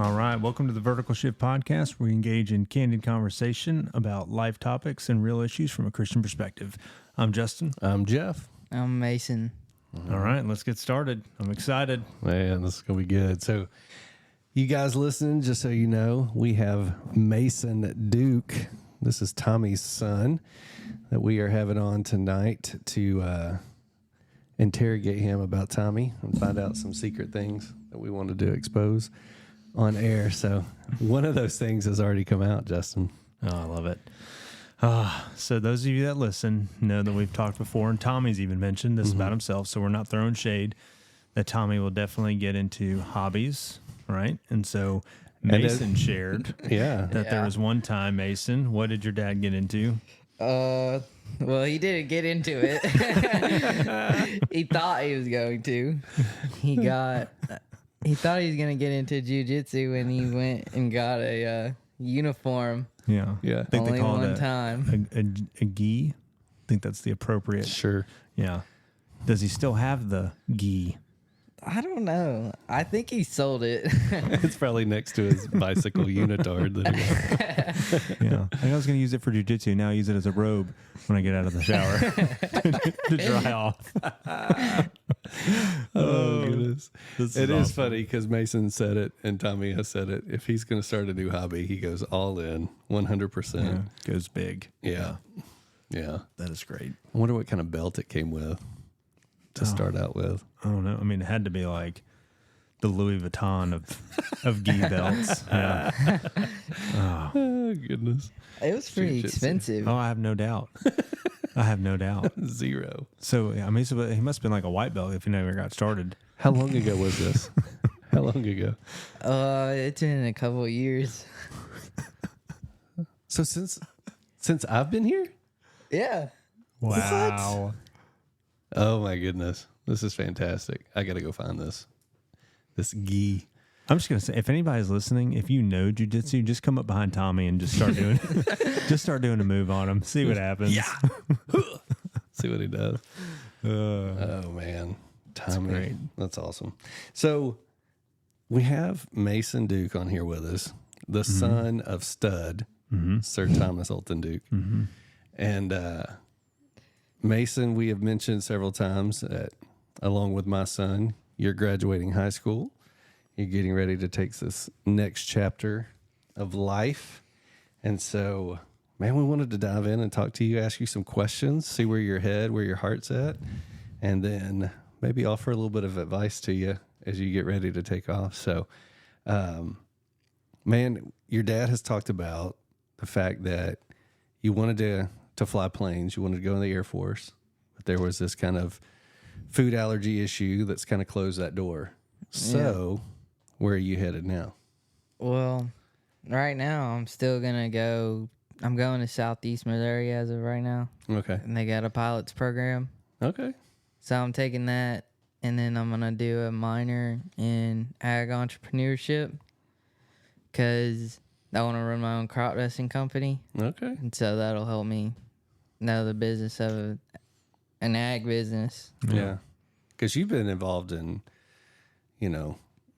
All right, welcome to the Vertical Shift Podcast, where we engage in candid conversation about life topics and real issues from a Christian perspective. I'm Justin. I'm Jeff. I'm Mason. All right, let's get started. I'm excited. Man, this is going to be good. So, you guys listening, just so you know, we have Mason Duke. This is Tommy's son that we are having on tonight to interrogate him about Tommy and find out some secret things that we wanted to expose on air. So, one of those things has already come out, Justin. Oh, I love it. So those of you that listen know that we've talked before, and Tommy's even mentioned this about himself, so we're not throwing shade, that Tommy will definitely get into hobbies, right? And so Mason shared that there was one time, Mason, what did your dad get into? Well, he didn't get into it. He thought he was going to. He thought he was going to get into jiu-jitsu when he went and got a uniform. Yeah. Yeah. I think Only they call one it time. a gi. I think that's the appropriate. Sure. Yeah. Does he still have the gi? I don't know. I think he sold it. It's probably next to his bicycle unitard that he got. Yeah. I think I was going to use it for jiu-jitsu. Now I use it as a robe when I get out of the shower to dry off. Oh, goodness. It is awesome. funny because Mason said it and Tommy has said it. If he's going to start a new hobby, he goes all in, 100%. Yeah. Goes big. Yeah. Yeah. That is great. I wonder what kind of belt it came with to start out with. I don't know. I mean, it had to be like the Louis Vuitton of gi belts. Yeah. Oh, goodness. It was pretty Jiu-jitsu. expensive. Oh, I have no doubt. I have no doubt. Zero. So, I mean, so he must have been like a white belt if he never got started. How long ago was this? How long ago? It's been a couple of years. So since I've been here? Yeah. Wow. Oh, my goodness. This is fantastic. I got to go find this gi. I'm just gonna say, if anybody's listening, if you know jiu-jitsu, just come up behind Tommy and just start doing a move on him. See what happens. Yeah. See what he does. Oh, man. Tommy. great. That's awesome. So we have Mason Duke on here with us, the son of Stud, Sir Thomas Holton Duke. And Mason, we have mentioned several times that along with my son, you're graduating high school. You're getting ready to take this next chapter of life. And so, man, we wanted to dive in and talk to you, ask you some questions, see where your heart's at, and then maybe offer a little bit of advice to you as you get ready to take off. So, man, your dad has talked about the fact that you wanted to fly planes. You wanted to go in the Air Force, but there was this kind of food allergy issue that's kind of closed that door. So, where are you headed now? Well, right now I'm still gonna go. I'm going to Southeast Missouri as of right now, Okay. and they got a pilot's program. Okay. So I'm taking that, and then I'm gonna do a minor in ag entrepreneurship because I want to run my own crop dusting company, Okay. and so that'll help me know the business of an ag business. Yeah. Because you've been involved in,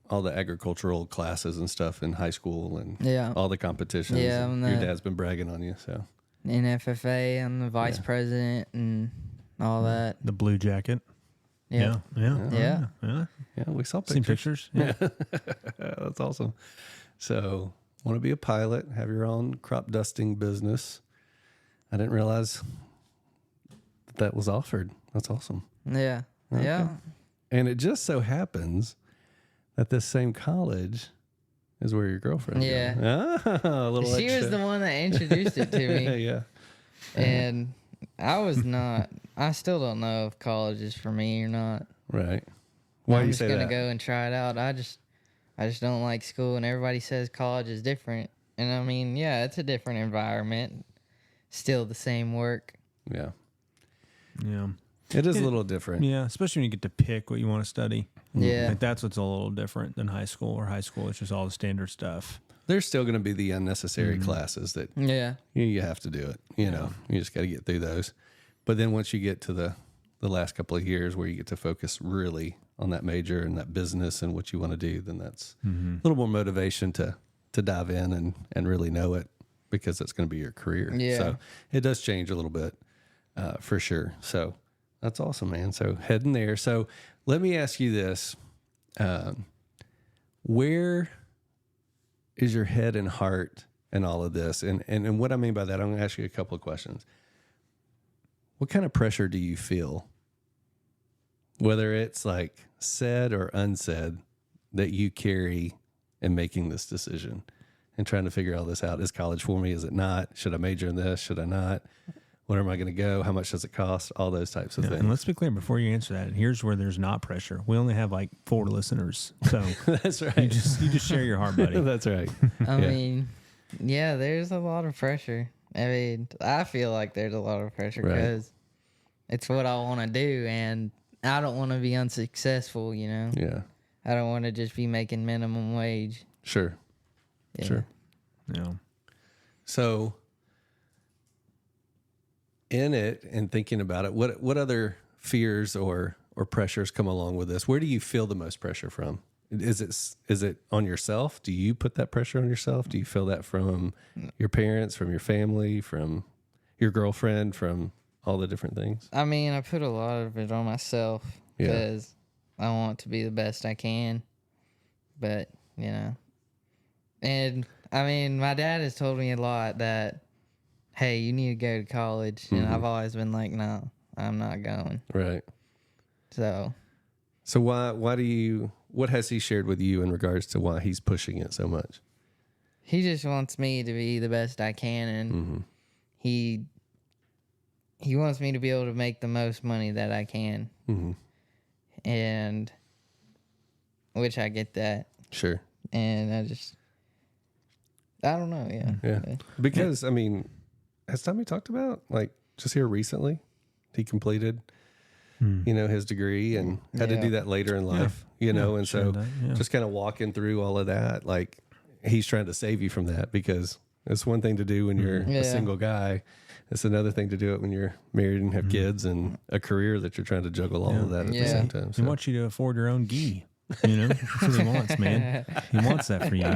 all the agricultural classes and stuff in high school and all the competitions. Yeah, and I'm your the- dad's been bragging on you. So, In FFA, I'm the vice president and all that. The blue jacket. Yeah. Yeah. yeah, we saw Seen pictures. pictures? Yeah. That's awesome. So, want to be a pilot, have your own crop dusting business. I didn't realize that was offered. That's awesome. Yeah. Yeah. And it just so happens that this same college is where your girlfriend Yeah. goes. Ah, a little She was extra. the one that introduced it to me. Yeah. And I still don't know if college is for me or not. Right. Why do I'm you just say gonna that? go and try it out. I just don't like school, and everybody says college is different. And I mean, yeah, it's a different environment. Still the same work. Yeah. Yeah. It is a little different. Yeah. Especially when you get to pick what you want to study. Yeah. Like that's what's a little different than high school, or high school it's just all the standard stuff. There's still going to be the unnecessary classes that Yeah. you have to do it. You know, you just got to get through those. But then once you get to the the last couple of years where you get to focus really on that major and that business and what you want to do, then that's a little more motivation to dive in and really know it, because it's going to be your career. Yeah. So it does change a little bit for sure. So that's awesome, man. So heading there. So let me ask you this. Where is your head and heart in all of this? And what I mean by that, I'm going to ask you a couple of questions. What kind of pressure do you feel, whether it's like said or unsaid, that you carry in making this decision and trying to figure all this out? Is college for me? Is it not? Should I major in this? Should I not? Where am I going to go? How much does it cost? All those types of things. And let's be clear before you answer that. Here's where there's not pressure. We only have like 4 listeners, so That's right. you just share your heart, buddy. That's right. I mean, yeah, there's a lot of pressure. I mean, I feel like there's a lot of pressure Right. because it's what I want to do, and I don't want to be unsuccessful, you know? Yeah. I don't want to just be making minimum wage. Sure. Yeah. Sure. Yeah. So in it and thinking about it, what other fears or pressures come along with this? Where do you feel the most pressure from? Is it on yourself? Do you put that pressure on yourself? Do you feel that from your parents, from your family, from your girlfriend, from all the different things? I mean, I put a lot of it on myself Yeah. because I want to be the best I can. But, you know, and I mean, my dad has told me a lot that, hey, you need to go to college. And I've always been like, no, I'm not going. Right. So why do you, what has he shared with you in regards to why he's pushing it so much? he just wants me to be the best I can. And he wants me to be able to make the most money that I can. And which I get that. Sure. And I don't know. Yeah. Yeah. Because, I mean, has Tommy talked about, like, just here recently, he completed, his degree and had to do that later in life, and so just kind of walking through all of that, like, he's trying to save you from that, because it's one thing to do when you're a single guy. It's another thing to do it when you're married and have kids and a career that you're trying to juggle all of that at the same time. He wants you to afford your own gi. That's what he wants, man. He wants that for you.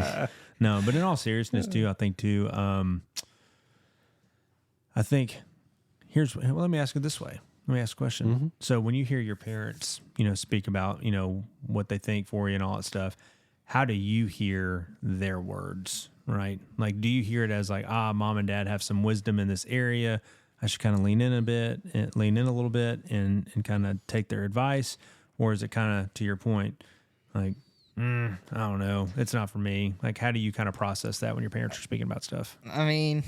No, but in all seriousness, too, I think let me ask it this way. Let me ask a question. So when you hear your parents, speak about, what they think for you and all that stuff, how do you hear their words, right? Like, do you hear it as like, mom and dad have some wisdom in this area, I should kind of lean in a little bit and kind of take their advice? Or is it kind of, to your point, like, I don't know, it's not for me? Like, how do you kind of process that when your parents are speaking about stuff? I mean,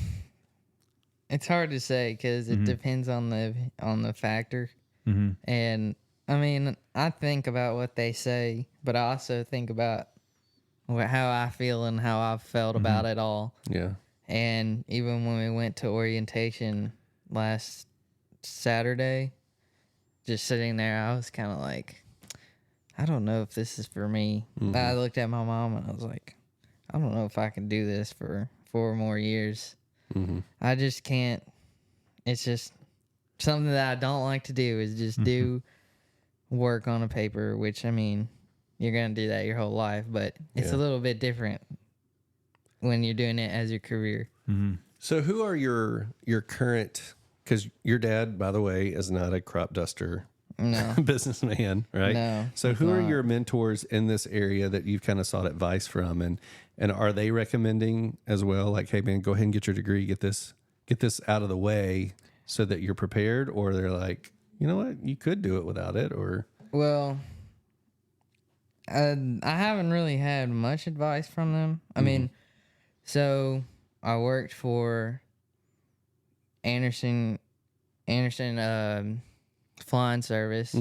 it's hard to say because it depends on the factor. And I mean, I think about what they say, but I also think about how I feel and how I've felt about it all. Yeah. And even when we went to orientation last Saturday, just sitting there, I was kind of like, I don't know if this is for me. I looked at my mom and I was like, I don't know if I can do this for 4 more years. I just can't. It's just something that I don't like to do, is just do work on a paper, which, I mean, you're going to do that your whole life, but it's a little bit different when you're doing it as your career. So who are your current, because your dad, by the way, is not a crop duster businessman, right? No. So who are your mentors in this area that you've kind of sought advice from, and are they recommending as well, like, hey man, go ahead and get your degree, get this out of the way so that you're prepared? Or they're like, you know what, you could do it without it? Or, well, I haven't really had much advice from them. I mean, so I worked for Anderson Flying Service,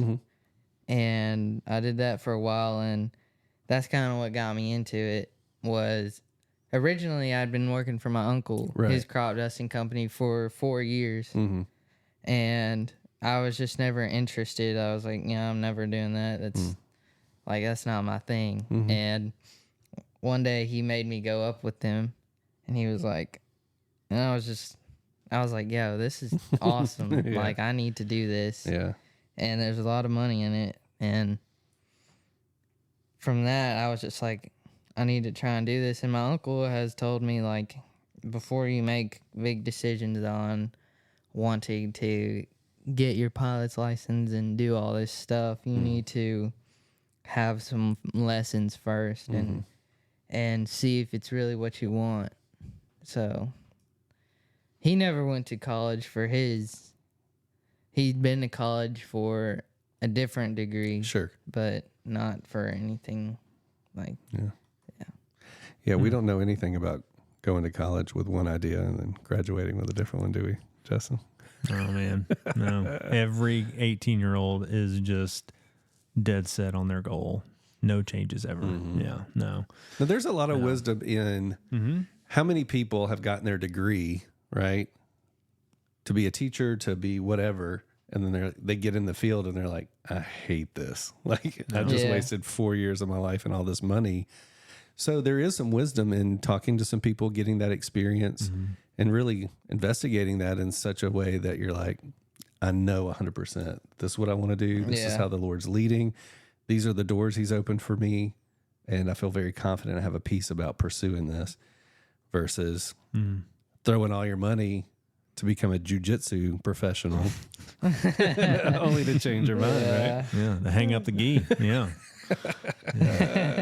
and I did that for a while, and that's kind of what got me into it. Was originally I'd been working for my uncle, his crop dusting company, for 4 years, and I was just never interested. I was like, yeah, I'm never doing that. That's not my thing. And one day he made me go up with him, and he was like, and I was like, yo, this is awesome. Like, I need to do this. yeah. and there's a lot of money in it. And from that, I was just like, I need to try and do this. And my uncle has told me, like, before you make big decisions on wanting to get your pilot's license and do all this stuff, you need to have some lessons first and see if it's really what you want. So he never went to college for his. He'd been to college for a different degree. Sure. But not for anything like. Yeah, we don't know anything about going to college with one idea and then graduating with a different one, do we, Justin? Oh, man. No. Every 18-year-old is just dead set on their goal. No changes ever. Yeah, no. Now, there's a lot of wisdom in how many people have gotten their degree, right, to be a teacher, to be whatever, and then they get in the field and they're like, I hate this. Like, I just wasted 4 years of my life and all this money. So there is some wisdom in talking to some people, getting that experience, and really investigating that in such a way that you're like, I know 100% this is what I want to do. This is how the Lord's leading. These are the doors he's opened for me. And I feel very confident I have a peace about pursuing this versus throwing all your money to become a jujitsu professional only to change your mind, right? Yeah, to hang up the gi. Yeah.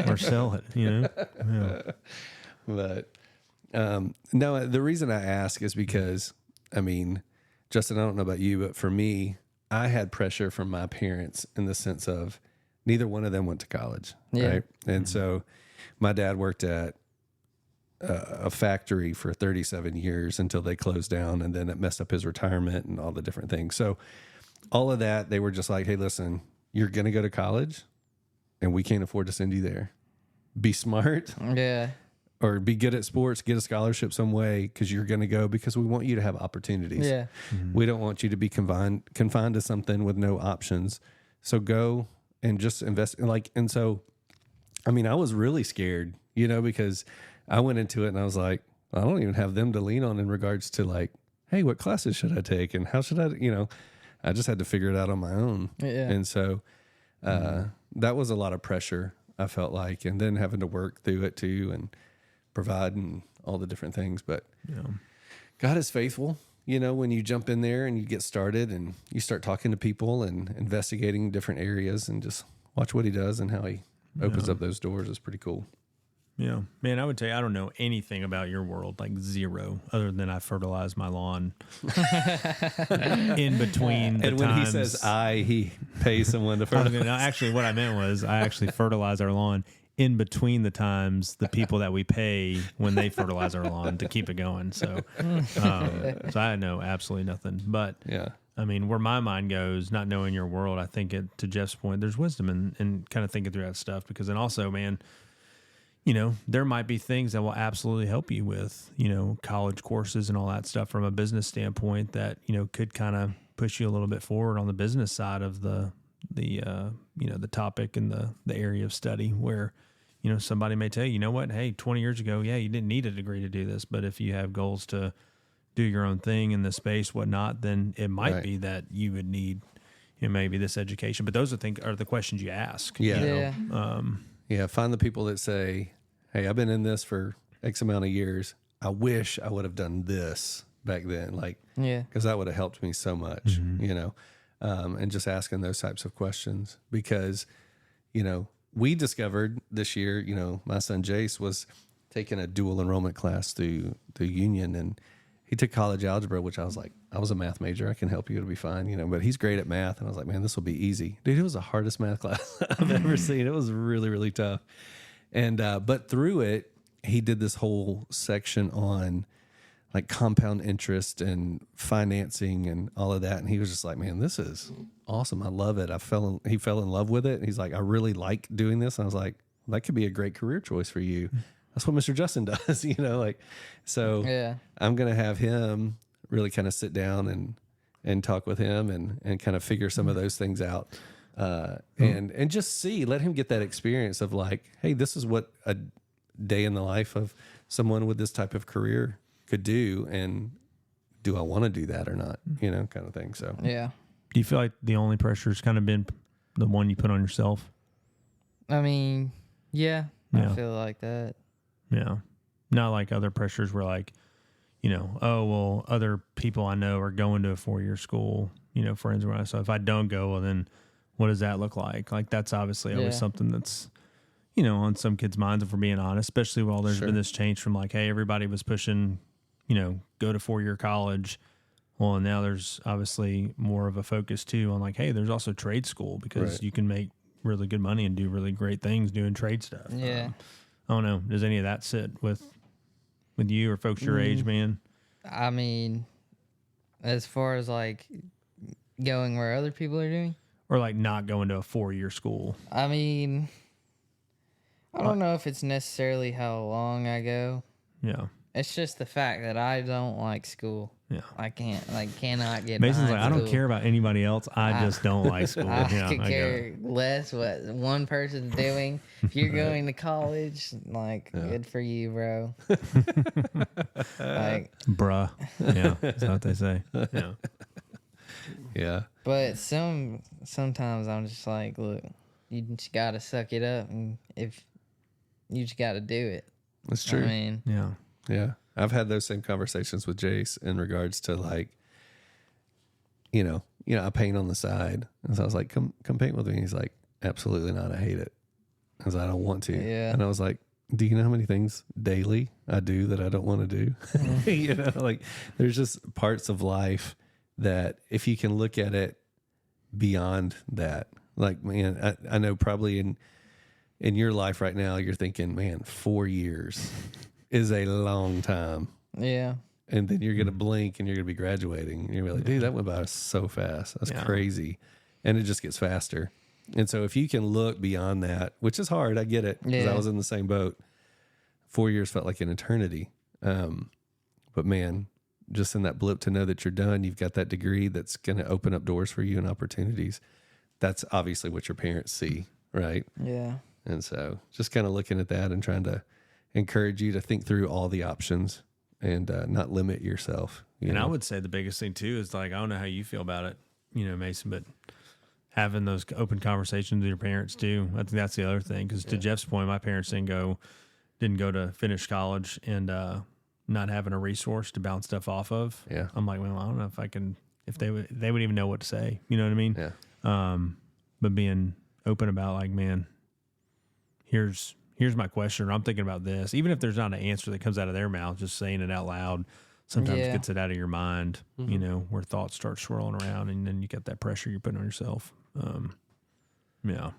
Or sell it, you know? Yeah. But no, the reason I ask is because, I mean, Justin, I don't know about you, but for me, I had pressure from my parents in the sense of neither one of them went to college, right? And so my dad worked at a factory for 37 years until they closed down, and then it messed up his retirement and all the different things. So all of that, they were just like, hey, listen, you're going to go to college and we can't afford to send you there. Be smart. Yeah. Or be good at sports, get a scholarship some way because you're going to go because we want you to have opportunities. Yeah. We don't want you to be confined to something with no options. So go and just invest. And so, I mean, I was really scared, you know, because I went into it and I was like, I don't even have them to lean on in regards to like, hey, what classes should I take? And how should I, you know, I just had to figure it out on my own. Yeah. And so that was a lot of pressure, I felt like, and then having to work through it too and provide and all the different things. But God is faithful. You know, when you jump in there and you get started and you start talking to people and investigating different areas and just watch what he does and how he opens up those doors is pretty cool. Yeah, man, I would tell you, I don't know anything about your world, like zero, other than I fertilize my lawn in between the and when times. he says he pays someone to fertilize. No, actually, what I meant was I actually fertilize our lawn in between the times the people that we pay when they fertilize our lawn to keep it going. So, so I know absolutely nothing. But yeah, I mean, where my mind goes, not knowing your world, I think to Jeff's point, there's wisdom in kind of thinking through that stuff because then also, man, you know, there might be things that will absolutely help you with, you know, college courses and all that stuff from a business standpoint that, you know, could kind of push you a little bit forward on the business side of the you know, the topic and the area of study where, you know, somebody may tell you, you know what, hey, 20 years ago, yeah, you didn't need a degree to do this. But if you have goals to do your own thing in the space, whatnot, then it might be that you would need, you know, maybe this education. But those are the questions you ask. Yeah. You know? Yeah. Find the people that say, hey, I've been in this for X amount of years. I wish I would have done this back then. Like, because that would have helped me so much, you know, and just asking those types of questions because, you know, we discovered this year, you know, my son Jace was taking a dual enrollment class through the union and he took college algebra, which I was like, I was a math major. I can help you. It'll be fine, you know, but he's great at math. And I was like, man, this will be easy. Dude, it was the hardest math class I've ever seen. It was really, really tough. And, but through it, he did this whole section on like compound interest and financing and all of that. And he was just like, man, this is awesome. I love it. He fell in love with it. And he's like, I really like doing this. And I was like, that could be a great career choice for you. That's what Mr. Justin does, you know, like, so I'm going to have him really kind of sit down and talk with him and kind of figure some of those things out. And just let him get that experience of like, hey, this is what a day in the life of someone with this type of career could do. And do I want to do that or not? You know, kind of thing. So, Do you feel like the only pressure's kind of been the one you put on yourself? I mean, yeah. I feel like that. Yeah. Not like other pressures where like, you know, oh, well, other people I know are going to a 4-year school, you know, friends of mine. So if I don't go, well, then what does that look like? Like, that's obviously always something that's, you know, on some kids' minds, if we're being honest, especially while there's been this change from like, hey, everybody was pushing, you know, go to 4-year college. Well, and now there's obviously more of a focus too on like, hey, there's also trade school because you can make really good money and do really great things doing trade stuff. Yeah. I don't know. Does any of that sit with you or folks your age, man? I mean, as far as like going where other people are doing, or like not going to a 4-year school? I mean, I don't know if it's necessarily how long I go. Yeah. It's just the fact that I don't like school. Yeah. I cannot get Mason's like, I don't school. care about anybody else. I just don't like school. I Yeah, could I get care it. less what one person's doing. If you're going to college, like, good for you, bro. Like, Bruh. Yeah. That's what they say. Yeah. Yeah. but sometimes I'm just like, look, you just gotta suck it up, and if you just gotta do it. That's true. I mean, Yeah. Yeah. I've had those same conversations with Jace in regards to like, you know, I paint on the side. And so I was like, come paint with me. And he's like, absolutely not. I hate it. Because I don't want to. Yeah. And I was like, do you know how many things daily I do that I don't want to do? You know, like there's just parts of life that if you can look at it beyond that, like, man, I know probably in your life right now, you're thinking, man, 4 years is a long time. yeah. And then you're going to blink and you're going to be graduating. And you're going to be like, dude, that went by so fast. That's crazy. And it just gets faster. And so if you can look beyond that, which is hard, I get it, because I was in the same boat. 4 years felt like an eternity. But man, just in that blip to know that you're done, you've got that degree that's going to open up doors for you and opportunities. That's obviously what your parents see, right? Yeah. And so just kind of looking at that and trying to encourage you to think through all the options and not limit yourself. I would say the biggest thing too is like, I don't know how you feel about it, you know, Mason, but having those open conversations with your parents too. I think that's the other thing. Because to Jeff's point, my parents didn't go to finish college and not having a resource to bounce stuff off of. Yeah. I'm like, well, I don't know if they would even know what to say. You know what I mean? Yeah. But being open about like, man, here's my question, or I'm thinking about this. Even if there's not an answer that comes out of their mouth, just saying it out loud sometimes gets it out of your mind, you know, where thoughts start swirling around, and then you get that pressure you're putting on yourself. Yeah.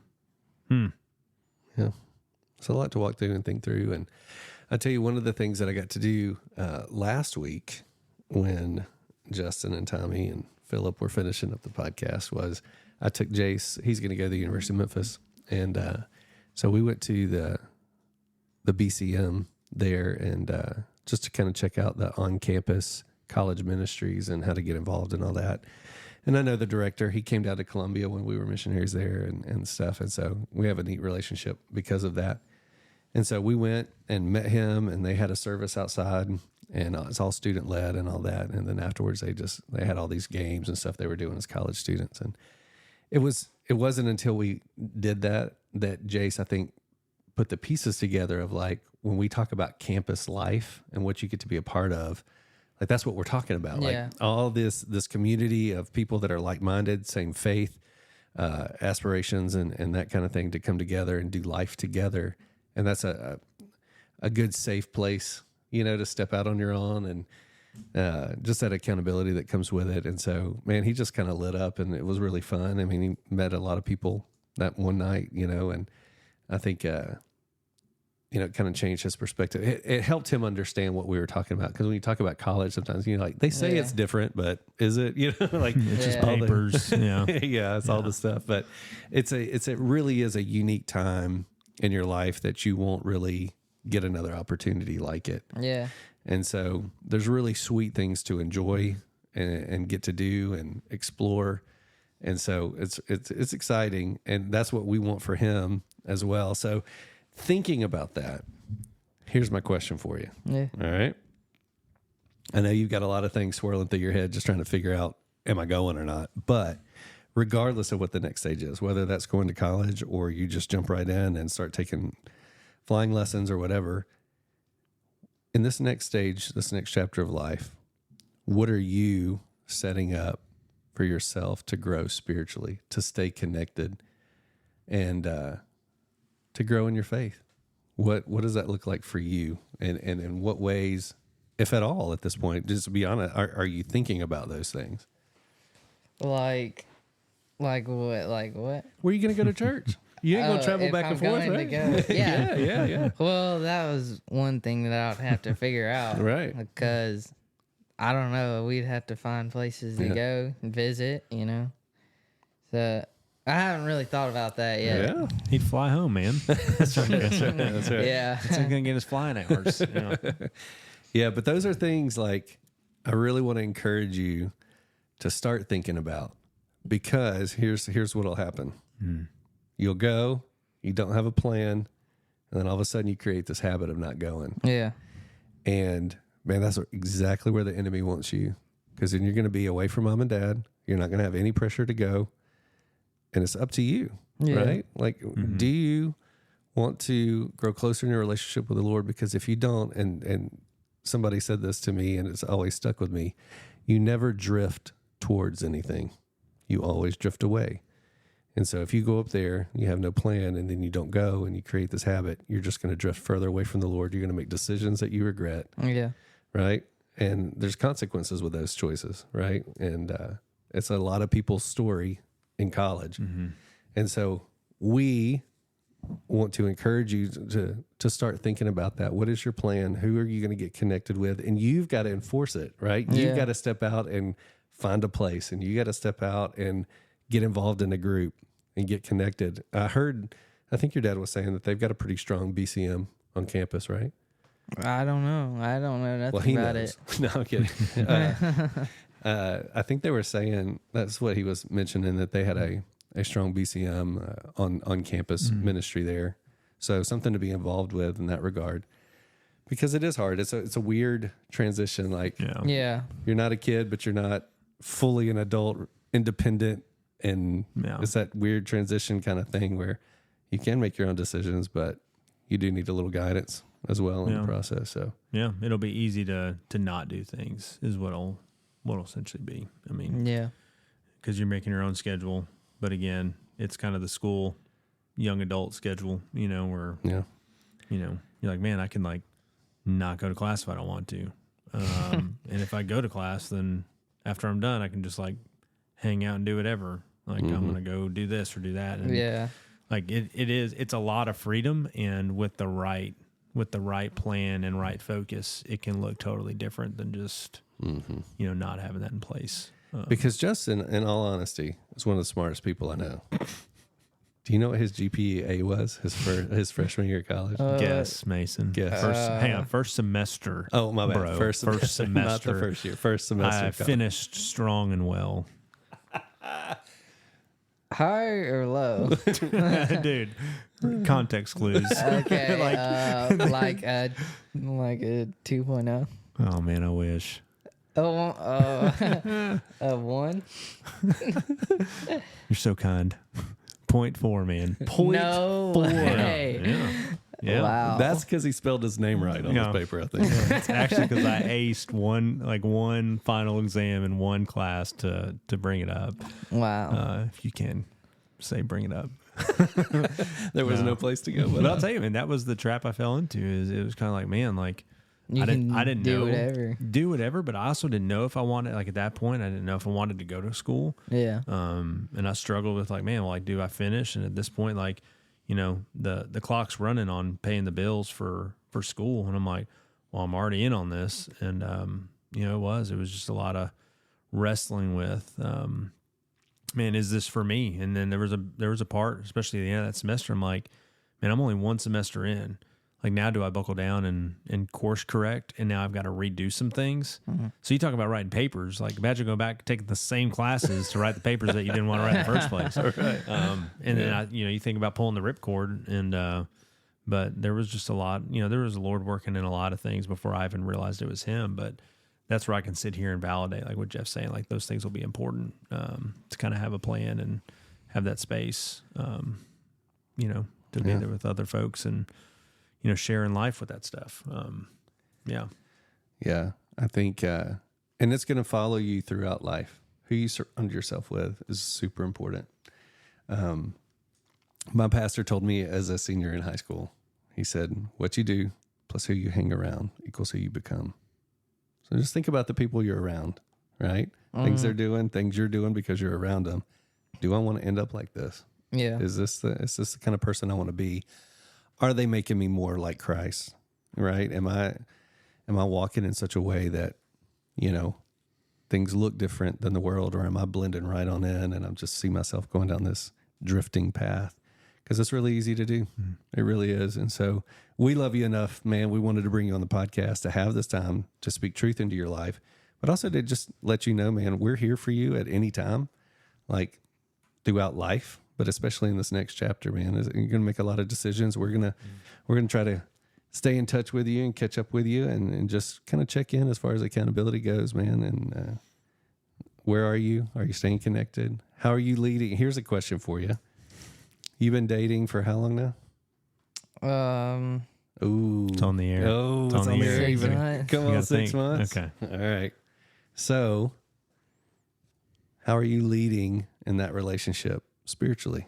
Yeah. It's a lot to walk through and think through. And I tell you, one of the things that I got to do last week when Justin and Tommy and Philip were finishing up the podcast was I took Jace. He's going to go to the University of Memphis. And so we went to the BCM there and just to kind of check out the on-campus college ministries and how to get involved and all that. And I know the director, he came down to Columbia when we were missionaries there and stuff. And so we have a neat relationship because of that. And so we went and met him, and they had a service outside, and it's all student led and all that. And then afterwards they had all these games and stuff they were doing as college students. And it wasn't until we did that Jace, I think, put the pieces together of like, when we talk about campus life and what you get to be a part of, like that's what we're talking about. Yeah. Like all this community of people that are like-minded, same faith, aspirations and that kind of thing to come together and do life together. And that's a good, safe place, you know, to step out on your own and just that accountability that comes with it. And so, man, he just kind of lit up and it was really fun. I mean, he met a lot of people that one night, you know, and I think, you know, it kind of changed his perspective. It helped him understand what we were talking about. Because when you talk about college, sometimes, you know, like they say it's different, but is it? You know, like It's just papers. Yeah. yeah, it's all the stuff. But it really is a unique time in your life that you won't really get another opportunity like it. Yeah. And so there's really sweet things to enjoy and get to do and explore. And so it's exciting, and that's what we want for him as well. So thinking about that, here's my question for you. Yeah. All right. I know you've got a lot of things swirling through your head just trying to figure out, am I going or not? But regardless of what the next stage is, whether that's going to college or you just jump right in and start taking flying lessons or whatever. In this next stage, this next chapter of life, what are you setting up for yourself to grow spiritually, to stay connected, and to grow in your faith? What does that look like for you? And in what ways, if at all, at this point, just to be honest, are you thinking about those things? Like what? Like what? Where are you going to go to church? You ain't going to travel if back I'm and forth, going to right? go- yeah. yeah. Well, that was one thing that I would have to figure out. Right. Because I don't know. We'd have to find places to go and visit, you know. So I haven't really thought about that yet. Yeah. He'd fly home, man. That's right. That's right. That's right. Yeah. That's going to get his flying hours. You know? Yeah, but those are things like I really want to encourage you to start thinking about, because here's what'll happen. You'll go, you don't have a plan, and then all of a sudden you create this habit of not going. Yeah. And man, that's exactly where the enemy wants you, because then you're going to be away from mom and dad. You're not going to have any pressure to go, and it's up to you, right? Like, do you want to grow closer in your relationship with the Lord? Because if you don't, and somebody said this to me, and it's always stuck with me, you never drift towards anything. You always drift away. And so if you go up there, you have no plan, and then you don't go and you create this habit, you're just going to drift further away from the Lord. You're going to make decisions that you regret. Yeah. Right. And there's consequences with those choices. Right. And it's a lot of people's story in college. And so we want to encourage you to start thinking about that. What is your plan? Who are you going to get connected with? And you've got to enforce it, right? You've got to step out and find a place, and you got to step out and get involved in a group and get connected. I think your dad was saying that they've got a pretty strong BCM on campus, right? I don't know. I don't know nothing Well, he about knows. it. No, I'm kidding. I think they were saying, that's what he was mentioning, that they had a strong BCM on campus ministry there. So something to be involved with in that regard, because it is hard. It's a weird transition. Like, Yeah. you're not a kid, but you're not fully an adult, independent. And it's that weird transition kind of thing where you can make your own decisions, but you do need a little guidance as well in the process. So yeah, it'll be easy to not do things is what'll essentially be. I mean, because you're making your own schedule, but again, it's kind of the school young adult schedule, you know, where you know, you're like, man, I can like not go to class if I don't want to, and if I go to class, then after I'm done, I can just like hang out and do whatever. Like I'm gonna go do this or do that, and like it's a lot of freedom, and with the right plan and right focus, it can look totally different than just you know, not having that in place. because Justin, in all honesty, is one of the smartest people I know. Do you know what his GPA was his freshman year of college? Guess, Mason. Guess. First semester. Oh, my bad. Bro. First semester, not the first year. First semester. I of college. finished strong and well. High or low? Dude, context clues. Okay. like a 2.0. Oh, man, I wish. A 1? You're so kind. 0.4, man. No way. Yeah. Wow. That's because he spelled his name right on his paper, I think. It's actually because I aced one final exam in one class to bring it up. Wow. If you can say bring it up. There was no place to go. But I'll tell you, man, that was the trap I fell into. Is it was kind of like, man, like You I didn't do know whatever. whatever, but I also didn't know if I wanted, like at that point, I didn't know if I wanted to go to school. Yeah. And I struggled with like, man, well, like, do I finish? And at this point, like, you know, the clock's running on paying the bills for school, and I'm like, well, I'm already in on this, and you know, it was just a lot of wrestling with, man, is this for me? And then there was a part, especially at the end of that semester, I'm like, man, I'm only one semester in. Like, now do I buckle down and course correct? And now I've got to redo some things. Mm-hmm. So you talk about writing papers. Like, imagine going back and taking the same classes to write the papers that you didn't want to write in the first place. Right. And then you think about pulling the ripcord, and but there was just a lot. You know, there was the Lord working in a lot of things before I even realized it was Him. But that's where I can sit here and validate like what Jeff's saying. Like those things will be important to kind of have a plan and have that space, you know, to be there with other folks and, you know, sharing life with that stuff. Yeah. Yeah. I think, and it's going to follow you throughout life. Who you surround yourself with is super important. My pastor told me as a senior in high school, he said, what you do plus who you hang around equals who you become. So just think about the people you're around, right? Things they're doing, things you're doing because you're around them. Do I want to end up like this? Yeah. Is this the kind of person I want to be? Are they making me more like Christ? Right? Am I walking in such a way that, you know, things look different than the world, or am I blending right on in and I'm just see myself going down this drifting path? Because it's really easy to do. It really is. And so we love you enough, man. We wanted to bring you on the podcast to have this time to speak truth into your life, but also to just let you know, man, we're here for you at any time, like throughout life, but especially in this next chapter, man. You're going to make a lot of decisions. We're going to try to stay in touch with you and catch up with you and just kind of check in as far as accountability goes, man. And where are you? Are you staying connected? How are you leading? Here's a question for you. You've been dating for how long now? Ooh. It's on the air. Oh, it's on the air. 6 months. Come You on, gotta 6 think. months. Okay. All right. So, how are you leading in that relationship spiritually?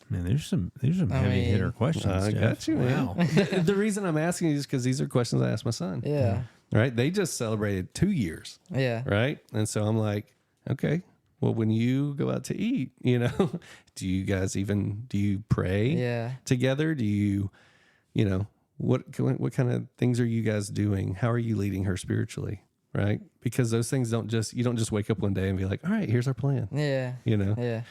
Man, there's some heavy hitter questions. I Jeff. got you, man. Wow. The reason I'm asking is because these are questions I asked my son. Yeah. Right? They just celebrated 2 years. Yeah. Right? And so I'm like, okay, well, when you go out to eat, you know, do you pray Yeah. together? Do you know, what kind of things are you guys doing? How are you leading her spiritually? Right? Because those things you don't just wake up one day and be like, all right, here's our plan. Yeah. You know, Yeah.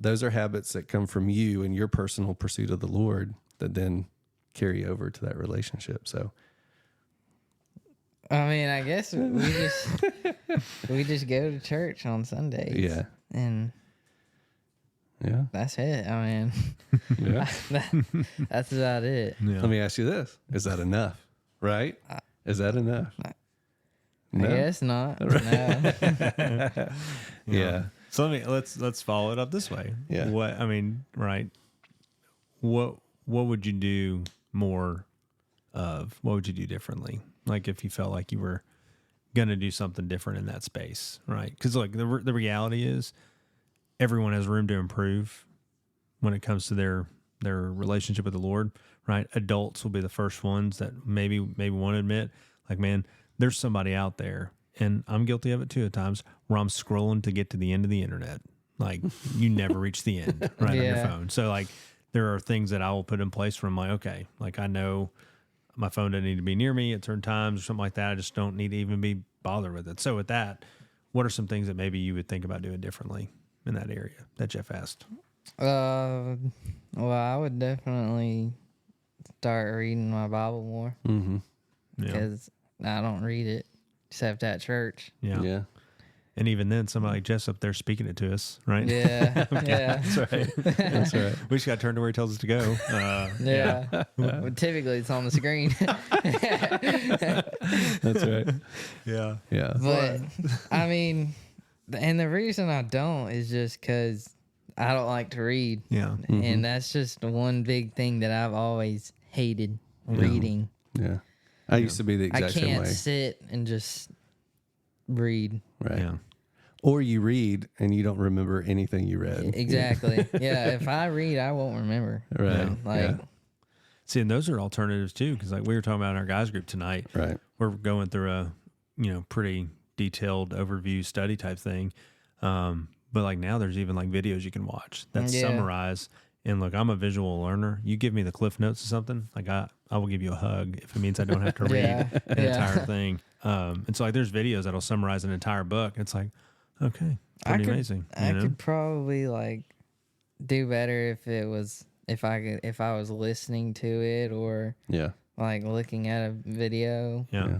those are habits that come from you and your personal pursuit of the Lord that then carry over to that relationship. So, I mean, I guess we just go to church on Sundays. yeah. And Yeah. that's it. I mean, Yeah. that's about it. Yeah. Let me ask you this. Is that enough? Right? Is that enough? No? I guess not. No. Yeah. So let's follow it up this way. Yeah. What would you do more of? What would you do differently? Like if you felt like you were going to do something different in that space, right? Because like the reality is everyone has room to improve when it comes to their relationship with the Lord, right? Adults will be the first ones that maybe want to admit, like, man, there's somebody out there, and I'm guilty of it too at times, where I'm scrolling to get to the end of the internet. Like you never reach the end right on your Yeah. phone. So like there are things that I will put in place where I'm like, okay, like I know my phone doesn't need to be near me at certain times or something like that. I just don't need to even be bothered with it. So with that, what are some things that maybe you would think about doing differently in that area that Jeff asked? Well, I would definitely start reading my Bible more Mm-hmm. Yeah. because I don't read it except at church. Yeah. Yeah. And even then, somebody like Jess up there speaking it to us, right? Yeah. Yeah. That's right. That's right. We just got to turn to where he tells us to go. Yeah. Well, typically it's on the screen. That's right. Yeah. Yeah. But I mean, and the reason I don't is just because I don't like to read. Yeah. And that's just one big thing that I've always hated reading. Yeah. I used to be the I exact same can't way. sit and just read. Right. Yeah. Or you read and you don't remember anything you read. Exactly. Yeah. If I read, I won't remember. Right. Like, Yeah. See, and those are alternatives too, because like we were talking about in our guys group tonight, Right. we're going through a pretty detailed overview study type thing. But like now there's even like videos you can watch that Yeah. summarize. And look, I'm a visual learner. You give me the cliff notes or something, like I will give you a hug if it means I don't have to read Yeah. an entire thing. And so like there's videos that'll summarize an entire book. It's like, okay, pretty amazing. I you know? could probably like do better if I was listening to it or Yeah. like looking at a video. Yeah. Yeah.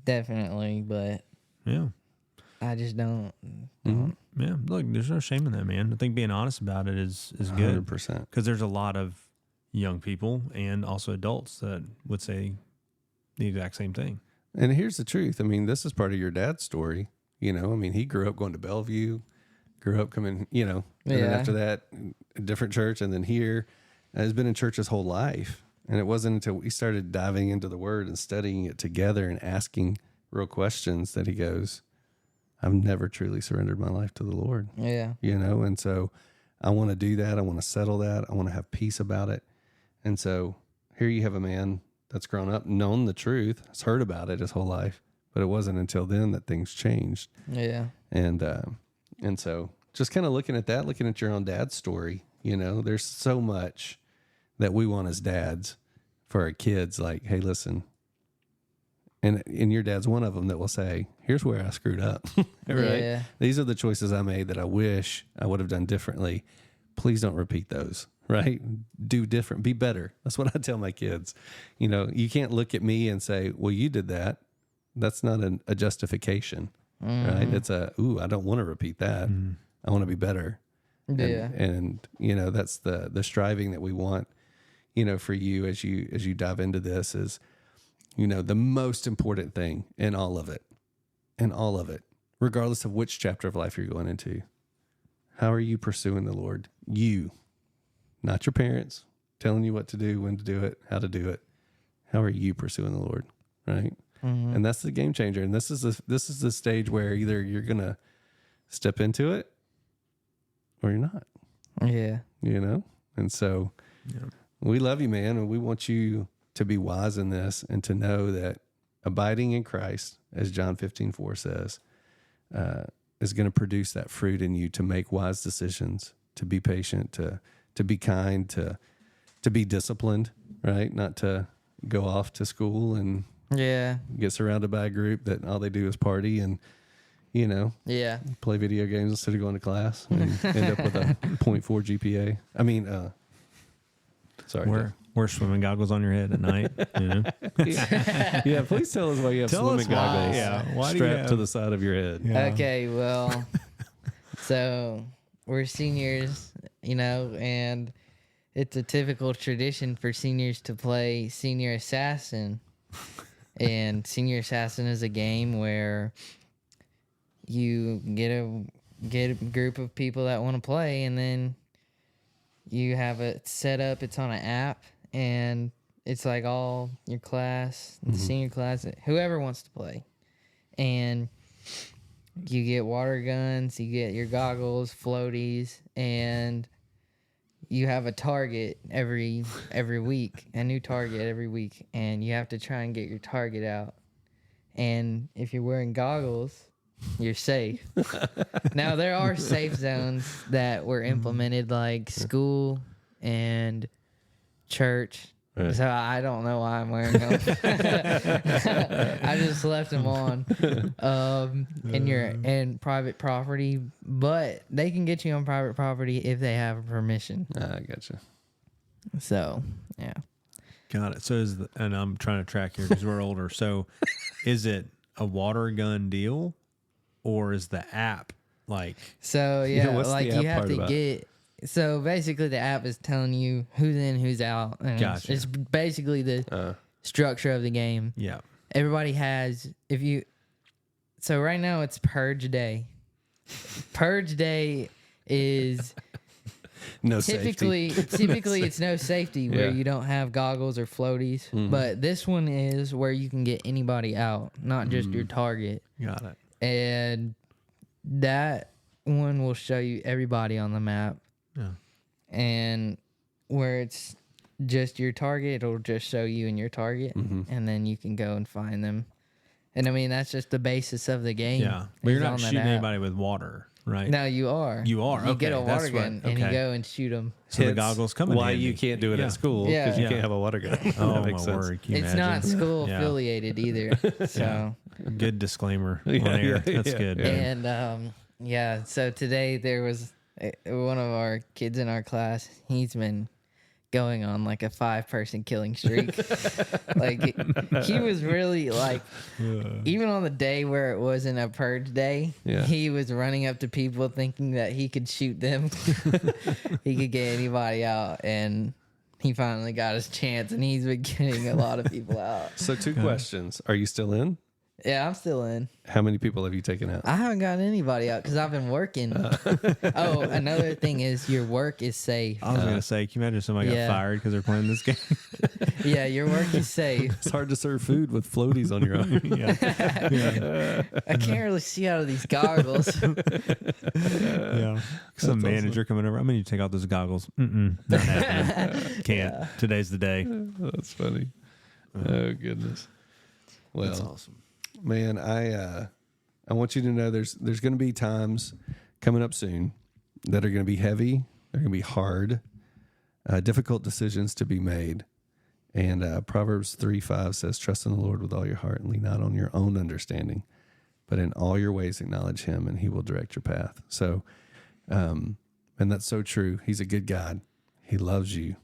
Definitely, but Yeah. I just don't. Yeah. Look, there's no shame in that, man. I think being honest about it is good. 100%. Because there's a lot of young people and also adults that would say the exact same thing. And here's the truth. I mean, this is part of your dad's story. You know, I mean, he grew up going to Bellevue, grew up coming, you know, and then after that, a different church, and then here. And he's been in church his whole life. And it wasn't until we started diving into the Word and studying it together and asking real questions that he goes, I've never truly surrendered my life to the Lord. Yeah. You know, and so I want to do that. I want to settle that. I want to have peace about it. And so here you have a man that's grown up, known the truth, has heard about it his whole life, but it wasn't until then that things changed. Yeah. And so just kind of looking at that, looking at your own dad's story, you know, there's so much that we want as dads for our kids. Like, hey, listen, and your dad's one of them that will say, here's where I screwed up, right? Yeah. These are the choices I made that I wish I would have done differently. Please don't repeat those, right? Do different, be better. That's what I tell my kids. You know, you can't look at me and say, well, you did that. That's not a justification, right? It's I don't want to repeat that. I want to be better. Yeah. And you know, that's the striving that we want, you know, for you as you dive into this is, you know, the most important thing in all of it, regardless of which chapter of life you're going into. How are you pursuing the Lord? You, not your parents telling you what to do, when to do it, how to do it. How are you pursuing the Lord? Right. Mm-hmm. And that's the game changer. And this is the stage where either you're going to step into it or you're not, Yeah. you know? And so we love you, man. And we want you to be wise in this and to know that abiding in Christ, as John 15:4 says, is going to produce that fruit in you to make wise decisions, to be patient, to be kind, to be disciplined, right? Not to go off to school and get surrounded by a group that all they do is party and, you know, play video games instead of going to class and end up with a 0.4 GPA. I mean, sorry. Wear swimming goggles on your head at night. You know? Yeah, please tell us why you have swimming goggles why strapped to the side of your head. Yeah. Okay, well, so we're seniors, you know, and it's a typical tradition for seniors to play Senior Assassin. And Senior Assassin is a game where you get a group of people that want to play, and then you have it set up. It's on an app, and it's like all your class, the senior class, whoever wants to play. And you get water guns, you get your goggles, floaties, and you have a target every week, a new target every week, and you have to try and get your target out. And if you're wearing goggles, you're safe. Now, there are safe zones that were implemented, like school and church. Right. So I don't know why I'm wearing them. I just left them on. And private property, but they can get you on private property if they have permission. I gotcha. So, yeah. Got it. So and I'm trying to track here because we're older. So is it a water gun deal or is the app like? So, like you have to get. So basically, the app is telling you who's in, who's out. And Gotcha. It's basically the structure of the game. Yeah. Everybody has, so right now it's Purge Day. Purge Day is no typically it's no safety where you don't have goggles or floaties. But this one is where you can get anybody out, not just your target. Got it. And that one will show you everybody on the map. Yeah. And where it's just your target, it'll just show you and your target, and then you can go and find them. And I mean, that's just the basis of the game. Yeah. But you're not shooting anybody with water, right? No, you are. You are. You okay. get a water gun and you go and shoot them. So the goggles come in why handy. you can't do it at school because you can't have a water gun. Oh, that makes my sense. word. Can you It's imagine? not school affiliated either. So good disclaimer on air. That's good. Yeah. And so today there was one of our kids in our class. He's been going on like a 5-person killing streak. Like he was really like, even on the day where it wasn't a purge day, he was running up to people thinking that he could shoot them. He could get anybody out. And he finally got his chance, and he's been getting a lot of people out. So 2 questions. Are you still in? Yeah, I'm still in. How many people have you taken out? I haven't gotten anybody out because I've been working. Oh, another thing is your work is safe. I was gonna say, can you imagine somebody got fired because they're playing this game? Yeah, your work is safe. It's hard to serve food with floaties on your own. Yeah. I can't really see out of these goggles. Yeah. Some manager coming over. I'm gonna need to take out those goggles. Not happening. Can't. Today's the day. That's funny. Oh goodness. Well, That's awesome. Man, I want you to know there's going to be times coming up soon that are going to be heavy. They're going to be hard, difficult decisions to be made. And Proverbs 3:5 says, "Trust in the Lord with all your heart and lean not on your own understanding, but in all your ways acknowledge Him, and He will direct your path." So, and that's so true. He's a good God. He loves you.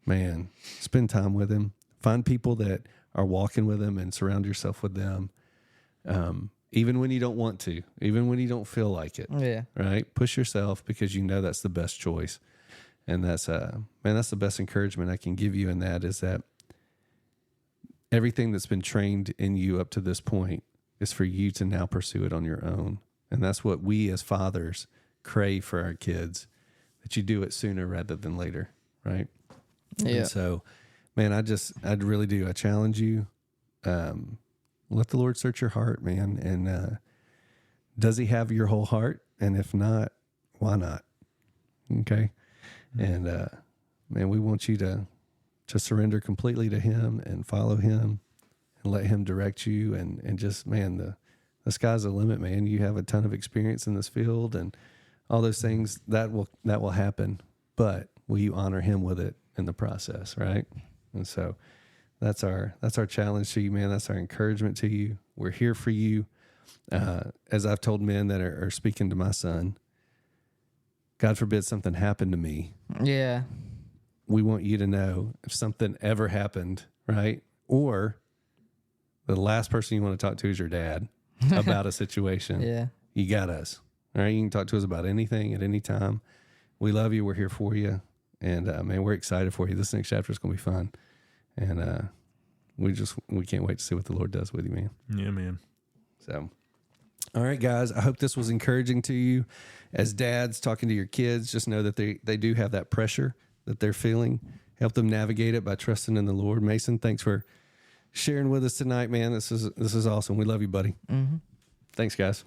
Man, spend time with Him. Find people that are walking with Him and surround yourself with them. Even when you don't want to, even when you don't feel like it. Yeah. Right. Push yourself because you know that's the best choice. And that's that's the best encouragement I can give you in that is that everything that's been trained in you up to this point is for you to now pursue it on your own. And that's what we as fathers crave for our kids, that you do it sooner rather than later. Right. Yeah. And so, man, I really do. I challenge you. Let the Lord search your heart, man. And does He have your whole heart? And if not, why not? Okay. And man, we want you to surrender completely to Him and follow Him and let Him direct you. And just, man, the sky's the limit, man. You have a ton of experience in this field and all those things that will happen. But will you honor Him with it in the process, right? And so that's our challenge to you, man. That's our encouragement to you. We're here for you. As I've told men that are speaking to my son, God forbid something happened to me. Yeah. We want you to know if something ever happened, right? Or the last person you want to talk to is your dad about a situation. Yeah. You got us. All right. You can talk to us about anything at any time. We love you. We're here for you. And man, we're excited for you. This next chapter is going to be fun. And we can't wait to see what the Lord does with you, man. Yeah, man. So, all right, guys, I hope this was encouraging to you. As dads talking to your kids, just know that they do have that pressure that they're feeling. Help them navigate it by trusting in the Lord. Mason, thanks for sharing with us tonight, man. This is awesome. We love you, buddy. Mm-hmm. Thanks, guys.